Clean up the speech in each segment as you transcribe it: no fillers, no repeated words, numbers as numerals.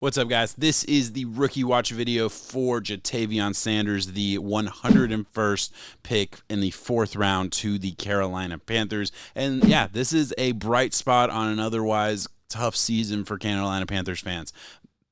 What's up, guys? This is the rookie watch video for Ja'Tavion Sanders, the 101st pick in the 4th round to the Carolina Panthers. And yeah, this is a bright spot on an otherwise tough season for Carolina Panthers fans.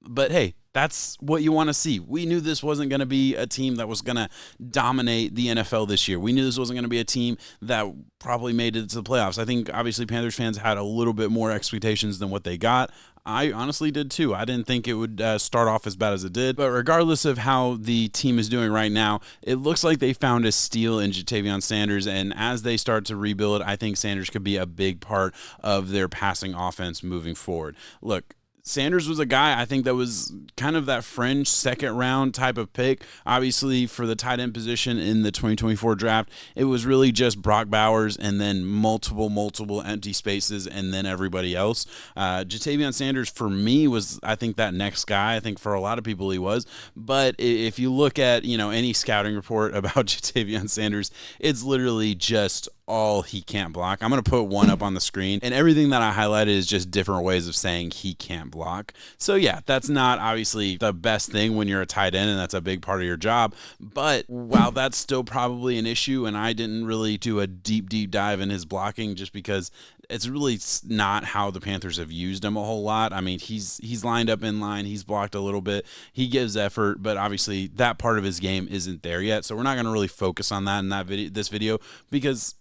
But hey, that's what you want to see. We knew this wasn't going to be a team that was going to dominate the NFL this year. We knew this wasn't going to be a team that probably made it to the playoffs. I think obviously Panthers fans had a little bit more expectations than what they got. I honestly did too. I didn't think it would start off as bad as it did. But regardless of how the team is doing right now, it looks like they found a steal in Ja'Tavion Sanders. And as they start to rebuild, I think Sanders could be a big part of their passing offense moving forward. Look, Sanders was a guy I think that was kind of that fringe second round type of pick. Obviously, for the tight end position in the 2024 draft, it was really just Brock Bowers and then multiple empty spaces and then everybody else. Ja'Tavion Sanders, for me, was I think that next guy. I think for a lot of people he was. But if you look at any scouting report about Ja'Tavion Sanders, it's literally just all he can't block. I'm going to put one up on the screen, and everything that I highlighted is just different ways of saying he can't block. So yeah, that's not obviously the best thing when you're a tight end and that's a big part of your job. But while that's still probably an issue, and I didn't really do a deep dive in his blocking just because it's really not how the Panthers have used him a whole lot. I mean, he's lined up in line, he's blocked a little bit, he gives effort, but obviously that part of his game isn't there yet. So we're not going to really focus on that in this video because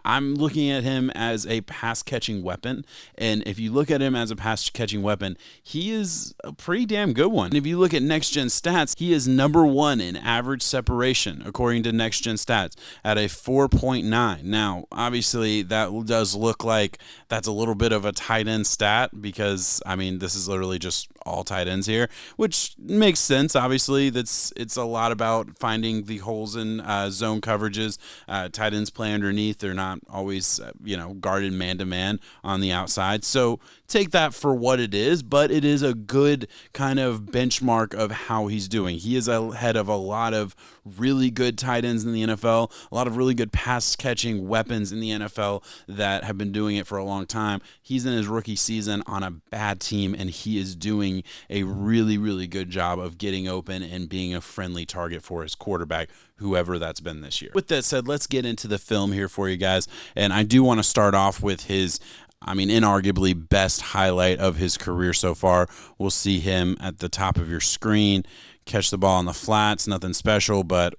I'm looking at him as a pass-catching weapon, and if you look at him as a pass-catching weapon, he is a pretty damn good one. And if you look at next-gen stats, he is #1 in average separation, according to next-gen stats, at a 4.9. Now, obviously, that does look like that's a little bit of a tight end stat because, I mean, this is literally just all tight ends here, which makes sense. Obviously, it's a lot about finding the holes in zone coverages. Tight ends play underneath. They're not always, guarded man-to-man on the outside. So take that for what it is, but it is a good kind of benchmark of how he's doing. He is ahead of a lot of really good tight ends in the NFL, a lot of really good pass-catching weapons in the NFL that have been doing it for a long time. He's in his rookie season on a bad team, and he is doing a really good job of getting open and being a friendly target for his quarterback, whoever that's been this year. With that said, let's get into the film here for you guys. And I do want to start off with his, inarguably best highlight of his career so far. We'll see him at the top of your screen. Catch the ball on the flats, nothing special, but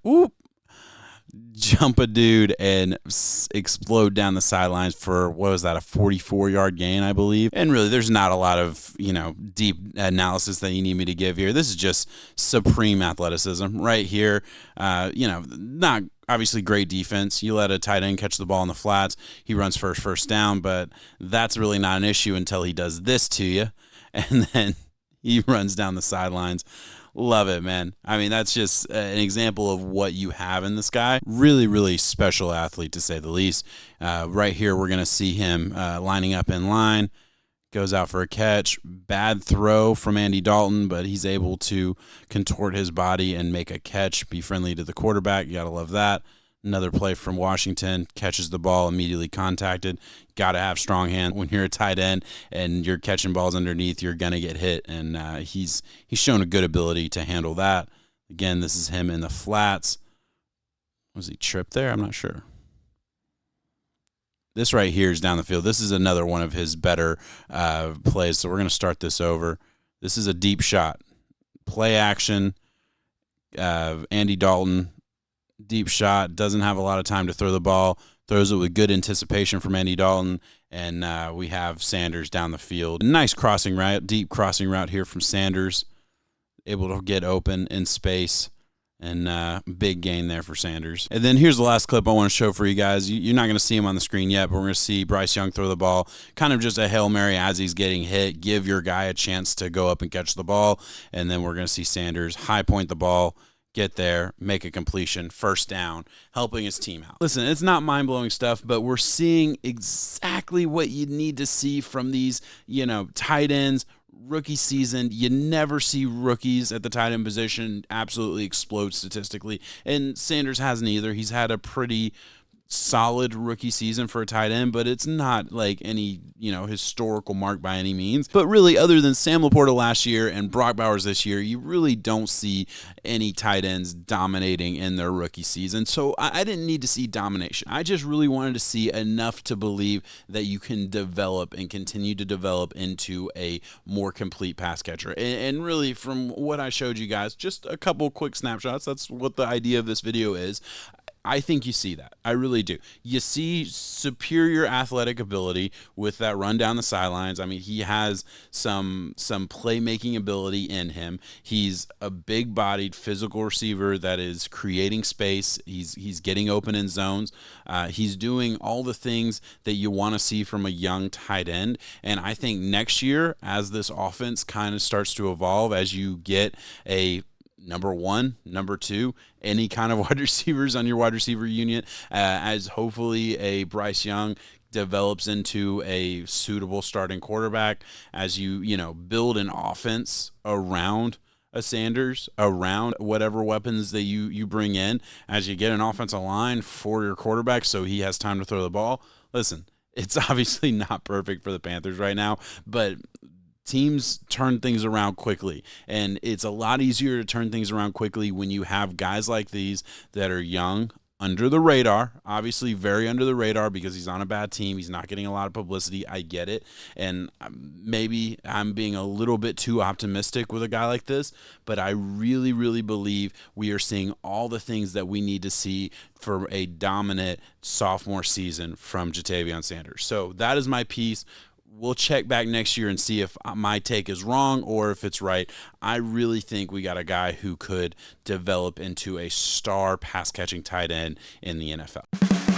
jump a dude and explode down the sidelines for, what was that, a 44-yard gain, I believe. And really, there's not a lot of, deep analysis that you need me to give here. This is just supreme athleticism right here. Not obviously great defense. You let a tight end catch the ball in the flats, he runs first down, but that's really not an issue until he does this to you, and then he runs down the sidelines. Love it, man. I mean, that's just an example of what you have in this guy. Really special athlete, to say the least. Right here, we're going to see him lining up in line. Goes out for a catch. Bad throw from Andy Dalton, but he's able to contort his body and make a catch, be friendly to the quarterback. You got to love that. Another play from Washington, catches the ball, immediately contacted. Got to have strong hand. When you're a tight end and you're catching balls underneath, you're going to get hit, and he's shown a good ability to handle that. Again, this is him in the flats. Was he tripped there? I'm not sure. This right here is down the field. This is another one of his better plays, so we're going to start this over. This is a deep shot. Play action. Andy Dalton. Deep shot, doesn't have a lot of time to throw the ball, throws it with good anticipation from Andy Dalton, and we have Sanders down the field. Nice crossing route, deep crossing route here from Sanders, able to get open in space, and big gain there for Sanders. And then here's the last clip I want to show for you guys. You're not going to see him on the screen yet, but we're going to see Bryce Young throw the ball, kind of just a Hail Mary as he's getting hit, give your guy a chance to go up and catch the ball, and then we're going to see Sanders high point the ball, get there, make a completion, first down, helping his team out. Listen, it's not mind-blowing stuff, but we're seeing exactly what you need to see from these, tight ends. Rookie season, you never see rookies at the tight end position absolutely explode statistically, and Sanders hasn't either. He's had a pretty solid rookie season for a tight end, but it's not like any, historical mark by any means. But really, other than Sam Laporta last year and Brock Bowers this year, you really don't see any tight ends dominating in their rookie season. So I didn't need to see domination. I just really wanted to see enough to believe that you can develop and continue to develop into a more complete pass catcher. And really, from what I showed you guys, just a couple quick snapshots, that's what the idea of this video is. I think you see that. I really do. You see superior athletic ability with that run down the sidelines. I mean, he has some playmaking ability in him. He's a big-bodied physical receiver that is creating space. He's getting open in zones. He's doing all the things that you want to see from a young tight end. And I think next year, as this offense kind of starts to evolve, as you get a number one, number two, any kind of wide receivers on your wide receiver unit, as hopefully a Bryce Young develops into a suitable starting quarterback, as you build an offense around a Sanders, around whatever weapons that you bring in, as you get an offensive line for your quarterback so he has time to throw the ball. Listen, it's obviously not perfect for the Panthers right now, but teams turn things around quickly, and it's a lot easier to turn things around quickly when you have guys like these that are young, under the radar, obviously very under the radar because he's on a bad team. He's not getting a lot of publicity. I get it, and maybe I'm being a little bit too optimistic with a guy like this, but I really, really believe we are seeing all the things that we need to see for a dominant sophomore season from Ja'Tavion Sanders. So that is my piece. We'll check back next year and see if my take is wrong or if it's right. I really think we got a guy who could develop into a star pass-catching tight end in the NFL.